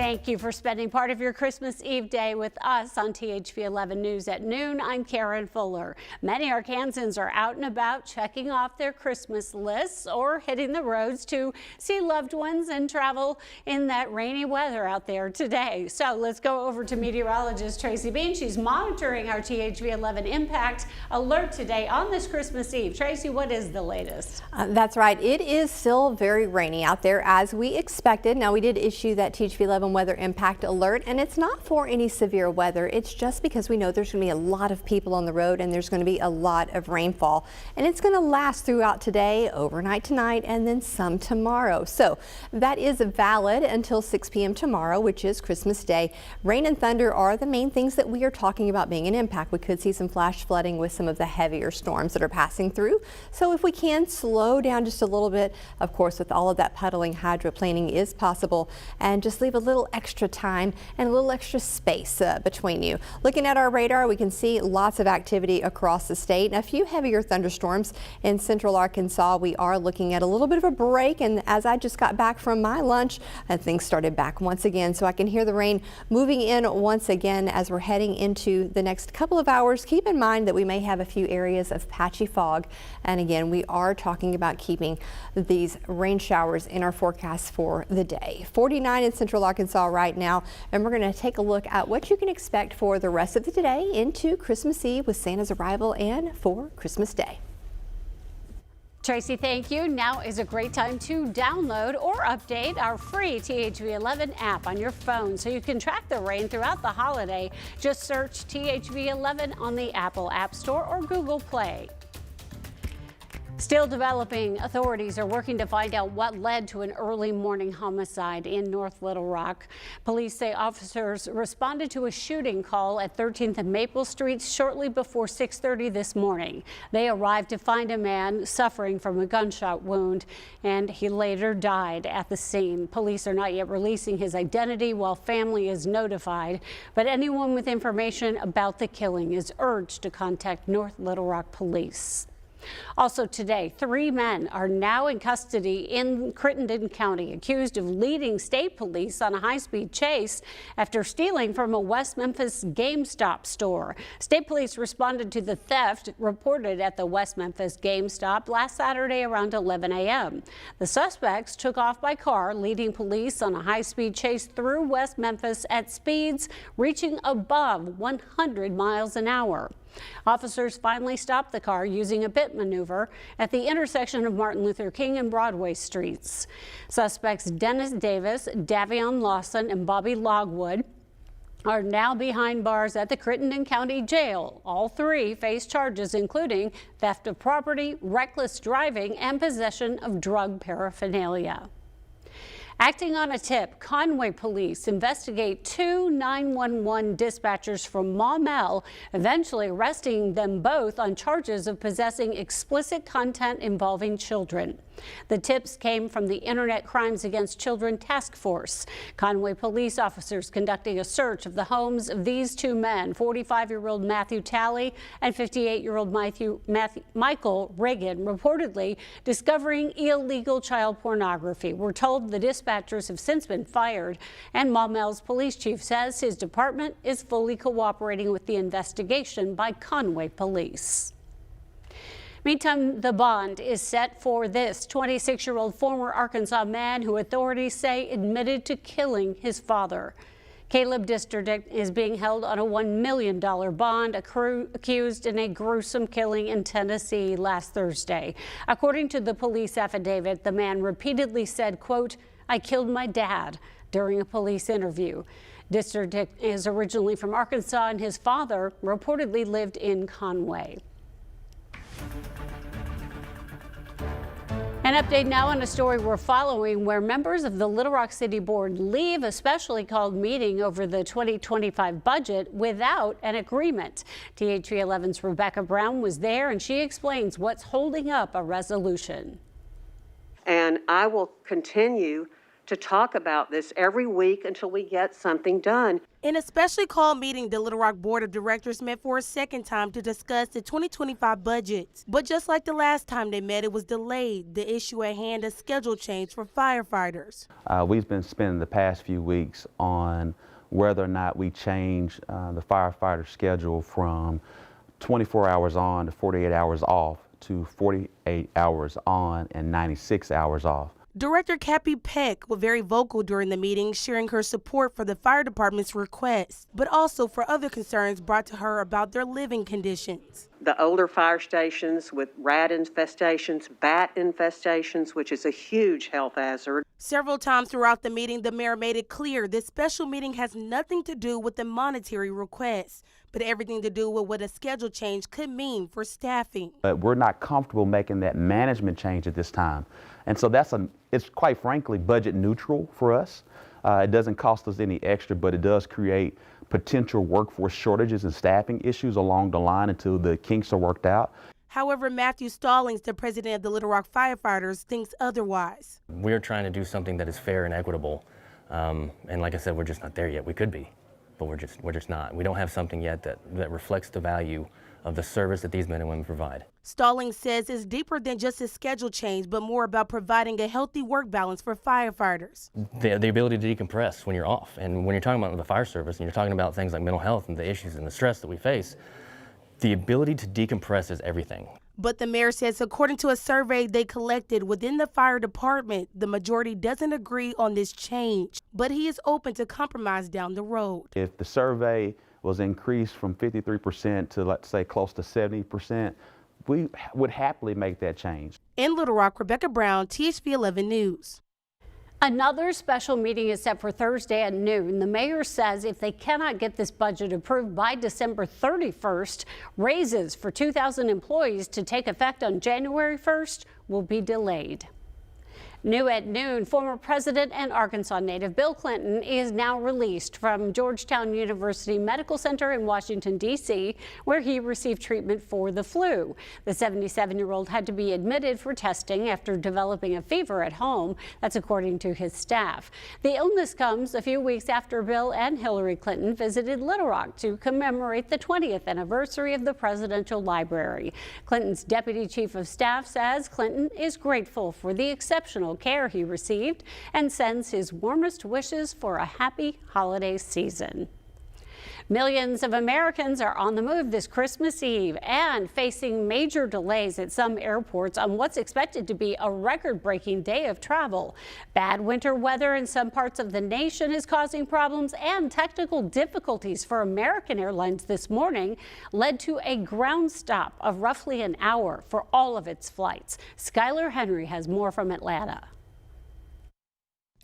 Thank you for spending part of your Christmas Eve day with us on THV 11 News at noon. I'm Karen Fuller. Many Arkansans are out and about checking off their Christmas lists or hitting the roads to see loved ones and travel in that rainy weather out there today. So let's go over to meteorologist Tracy Bean. She's monitoring our THV 11 impact alert today on this Christmas Eve. Tracy, what is the latest? That's right. It is still very rainy out there as we expected. Now, we did issue that THV 11 weather impact alert, and it's not for any severe weather. It's just because we know there's going to be a lot of people on the road and there's going to be a lot of rainfall, and it's going to last throughout today, overnight tonight, and then some tomorrow. So that is valid until 6 p.m. tomorrow, which is Christmas Day. Rain and thunder are the main things that we are talking about being an impact. We could see some flash flooding with some of the heavier storms that are passing through. So if we can slow down just a little bit, of course, with all of that puddling, hydroplaning is possible, and just leave a little extra time and a little extra space between you. Looking at our radar, we can see lots of activity across the state and a few heavier thunderstorms in central Arkansas. We are looking at a little bit of a break, and as I just got back from my lunch, things started back once again, so I can hear the rain moving in once again as we're heading into the next couple of hours. Keep in mind that we may have a few areas of patchy fog, and again, we are talking about keeping these rain showers in our forecast for the day. 49 in central Arkansas right now, and we're going to take a look at what you can expect for the rest of the day into Christmas Eve with Santa's arrival and for Christmas Day. Tracy, thank you. Now is a great time to download or update our free THV 11 app on your phone so you can track the rain throughout the holiday. Just search THV 11 on the Apple App Store or Google Play. Still developing, authorities are working to find out what led to an early morning homicide in North Little Rock. Police say officers responded to a shooting call at 13th and Maple Streets shortly before 6:30 this morning. They arrived to find a man suffering from a gunshot wound, and he later died at the scene. Police are not yet releasing his identity while family is notified, but anyone with information about the killing is urged to contact North Little Rock Police. Also today, 3 men are now in custody in Crittenden County, accused of leading state police on a high-speed chase after stealing from a West Memphis GameStop store. State police responded to the theft reported at the West Memphis GameStop last Saturday around 11 a.m. The suspects took off by car, leading police on a high-speed chase through West Memphis at speeds reaching above 100 miles an hour. Officers finally stopped the car using a pit maneuver at the intersection of Martin Luther King and Broadway streets. Suspects Dennis Davis, Davion Lawson, and Bobby Logwood are now behind bars at the Crittenden County Jail. All 3 face charges including theft of property, reckless driving, and possession of drug paraphernalia. Acting on a tip, Conway police investigate 2 911 dispatchers from Maumelle, eventually arresting them both on charges of possessing explicit content involving children. The tips came from the Internet Crimes Against Children Task Force. Conway police officers conducting a search of the homes of these 2 men, 45-year-old Matthew Talley and 58-year-old Michael Reagan, reportedly discovering illegal child pornography. We're told the dispatchers have since been fired, and Maumelle's police chief says his department is fully cooperating with the investigation by Conway police. Meantime, the bond is set for this 26-year-old former Arkansas man who authorities say admitted to killing his father. Caleb District is being held on a $1 million bond, accused in a gruesome killing in Tennessee last Thursday. According to the police affidavit, the man repeatedly said, quote, "I killed my dad," during a police interview. District is originally from Arkansas, and his father reportedly lived in Conway. An update now on a story we're following where members of the Little Rock City Board leave a specially called meeting over the 2025 budget without an agreement. THV 11's Rebecca Brown was there, and she explains what's holding up a resolution. And I will continue to talk about this every week until we get something done. In a specially called meeting, the Little Rock Board of Directors met for a second time to discuss the 2025 budget. But just like the last time they met, it was delayed. The issue at hand, a schedule change for firefighters. We've been spending the past few weeks on whether or not we change the firefighter schedule from 24 hours on to 48 hours off to 48 hours on and 96 hours off. Director Cappy Peck was very vocal during the meeting, sharing her support for the fire department's request, but also for other concerns brought to her about their living conditions. The older fire stations with rat infestations, bat infestations, which is a huge health hazard. Several times throughout the meeting, the mayor made it clear this special meeting has nothing to do with the monetary request, but everything to do with what a schedule change could mean for staffing. But we're not comfortable making that management change at this time. And so it's quite frankly budget neutral for us. It doesn't cost us any extra, but it does create potential workforce shortages and staffing issues along the line until the kinks are worked out. However, Matthew Stallings, the president of the Little Rock Firefighters, thinks otherwise. We're trying to do something that is fair and equitable. And like I said, we're just not there yet. We could be, but we're just not. We don't have something yet that reflects the value of the service that these men and women provide. Stallings says it's deeper than just a schedule change, but more about providing a healthy work balance for firefighters. The ability to decompress when you're off. And when you're talking about the fire service and you're talking about things like mental health and the issues and the stress that we face, the ability to decompress is everything. But the mayor says according to a survey they collected within the fire department, the majority doesn't agree on this change, but he is open to compromise down the road. If the survey was increased from 53% to, let's say, close to 70%, we would happily make that change. In Little Rock, Rebecca Brown, THV 11 News. Another special meeting is set for Thursday at noon. The mayor says if they cannot get this budget approved by December 31st, raises for 2,000 employees to take effect on January 1st will be delayed. New at noon, former president and Arkansas native Bill Clinton is now released from Georgetown University Medical Center in Washington, D.C., where he received treatment for the flu. The 77-year-old had to be admitted for testing after developing a fever at home. That's according to his staff. The illness comes a few weeks after Bill and Hillary Clinton visited Little Rock to commemorate the 20th anniversary of the Presidential Library. Clinton's deputy chief of staff says Clinton is grateful for the exceptional care he received and sends his warmest wishes for a happy holiday season. Millions of Americans are on the move this Christmas Eve and facing major delays at some airports on what's expected to be a record-breaking day of travel. Bad winter weather in some parts of the nation is causing problems, and technical difficulties for American Airlines this morning led to a ground stop of roughly an hour for all of its flights. Skylar Henry has more from Atlanta.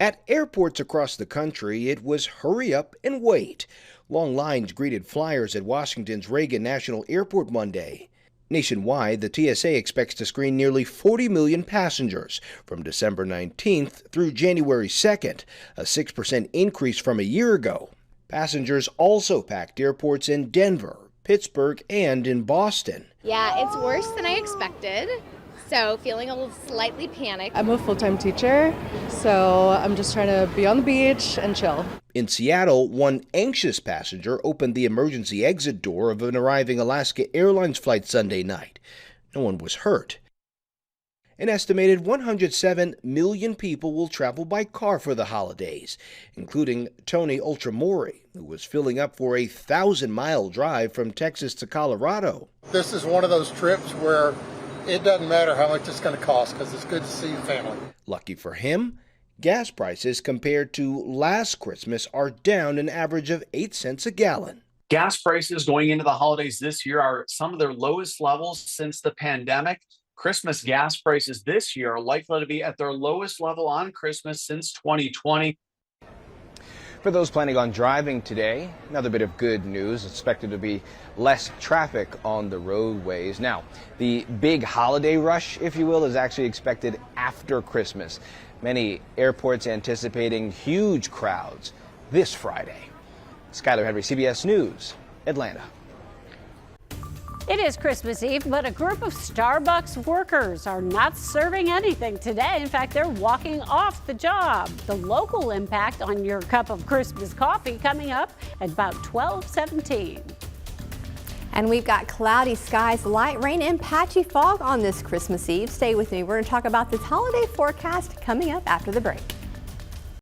At airports across the country, it was hurry up and wait. Long lines greeted flyers at Washington's Reagan National Airport Monday. Nationwide, the TSA expects to screen nearly 40 million passengers from December 19th through January 2nd, a 6% increase from a year ago. Passengers also packed airports in Denver, Pittsburgh, and in Boston. Yeah, it's worse than I expected. So feeling a little slightly panicked. I'm a full-time teacher, so I'm just trying to be on the beach and chill. In Seattle, one anxious passenger opened the emergency exit door of an arriving Alaska Airlines flight Sunday night. No one was hurt. An estimated 107 million people will travel by car for the holidays, including Tony Ultramori, who was filling up for a 1,000-mile drive from Texas to Colorado. This is one of those trips where it doesn't matter how much it's going to cost because it's good to see your family. Lucky for him, gas prices compared to last Christmas are down an average of 8 cents a gallon. Gas prices going into the holidays this year are at some of their lowest levels since the pandemic. Christmas gas prices this year are likely to be at their lowest level on Christmas since 2020. For those planning on driving today, another bit of good news. Expected to be less traffic on the roadways. Now, the big holiday rush, if you will, is actually expected after Christmas. Many airports anticipating huge crowds this Friday. Skylar Henry, CBS News, Atlanta. It is Christmas Eve, but a group of Starbucks workers are not serving anything today. In fact, they're walking off the job. The local impact on your cup of Christmas coffee coming up at about 12:17. And we've got cloudy skies, light rain, and patchy fog on this Christmas Eve. Stay with me. We're going to talk about this holiday forecast coming up after the break.